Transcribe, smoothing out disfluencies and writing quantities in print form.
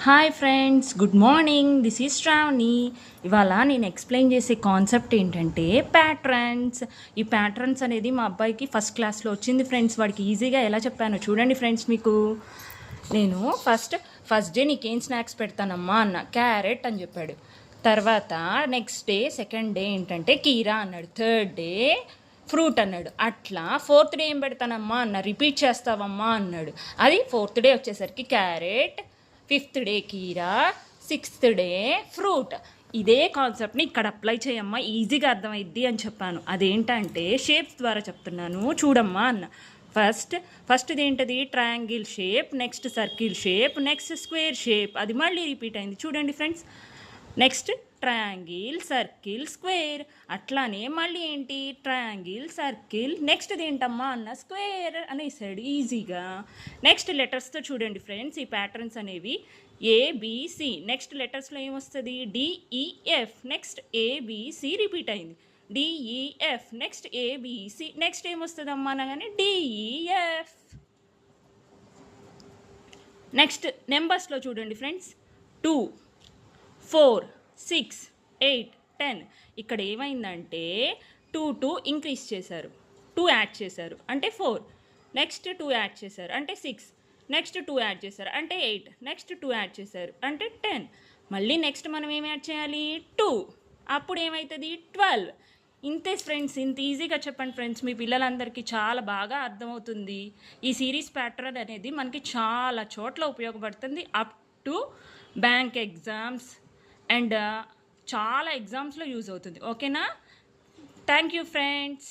Hi friends, good morning. This is Shravani. ఇవాళ నేను explain చేసే కాన్సెప్ట్ ఏంటంటే ప్యాట్రన్స్. ఈ ప్యాట్రన్స్ అనేది మా అబ్బాయికి ఫస్ట్ క్లాస్లో వచ్చింది ఫ్రెండ్స్. వాడికి ఈజీగా ఎలా చెప్పాను చూడండి ఫ్రెండ్స్. మీకు నేను ఫస్ట్ డే నీకేం స్నాక్స్ పెడతానమ్మా అన్న. క్యారెట్ అని చెప్పాడు. తర్వాత నెక్స్ట్ డే సెకండ్ డే ఏంటంటే కీరా అన్నాడు. థర్డ్ డే ఫ్రూట్ అన్నాడు. అట్లా ఫోర్త్ డే ఏం పెడతానమ్మా అన్న. రిపీట్ చేస్తావమ్మా అన్నాడు. అది ఫోర్త్ డే వచ్చేసరికి క్యారెట్, ఫిఫ్త్ డే కీరా, సిక్స్త్ డే ఫ్రూట్. ఇదే కాన్సెప్ట్ని ఇక్కడ అప్లై చేయమ్మా, ఈజీగా అర్థమైద్ది అని చెప్పాను. అదేంటంటే షేప్స్ ద్వారా చెప్తున్నాను చూడమ్మా అన్న. ఫస్ట్ది ఏంటది? Triangle shape, next circle shape, next square shape. అది మళ్ళీ రిపీట్ అయింది చూడండి friends. Next triangle, circle, square. అట్లానే మళ్ళీ ఏంటి? ట్రయాంగిల్, సర్కిల్, నెక్స్ట్ది ఏంటమ్మా అన్న. స్క్వేర్ అనేసాడు ఈజీగా. నెక్స్ట్ లెటర్స్తో చూడండి ఫ్రెండ్స్. ఈ ప్యాటర్న్స్ అనేవి ఏబిసి. నెక్స్ట్ లెటర్స్లో ఏమొస్తుంది? డిఈఎఫ్. నెక్స్ట్ ఏబిసి రిపీట్ అయింది. డిఈఎఫ్, నెక్స్ట్ ఏబిసి, నెక్స్ట్ ఏమొస్తుంది అమ్మా అనగానే డిఈఎఫ్. నెక్స్ట్ నెంబర్స్లో చూడండి ఫ్రెండ్స్. 2, 4, 6, 8, 10. ఇక్కడ ఏమైందంటే 2 ఇంక్రీజ్ చేశారు, 2 యాడ్ చేశారు అంటే 4. నెక్స్ట్ 2 యాడ్ చేశారు అంటే 6. నెక్స్ట్ 2 యాడ్ చేశారు అంటే 8. నెక్స్ట్ 2 యాడ్ చేశారు అంటే 10. మళ్ళీ నెక్స్ట్ మనం ఏం యాడ్ చేయాలి? 2. అప్పుడు ఏమవుతుంది? 12. ఇంతే ఫ్రెండ్స్. ఇంత ఈజీగా చెప్పండి ఫ్రెండ్స్. మీ పిల్లలందరికీ చాలా బాగా అర్థమవుతుంది. ఈ సిరీస్ ప్యాటర్న్ అనేది మనకి చాలా చోట్ల ఉపయోగపడుతుంది. Up to bank exams and చాలా ఎగ్జామ్స్లో యూజ్ అవుతుంది. ఓకేనా? Thank you friends.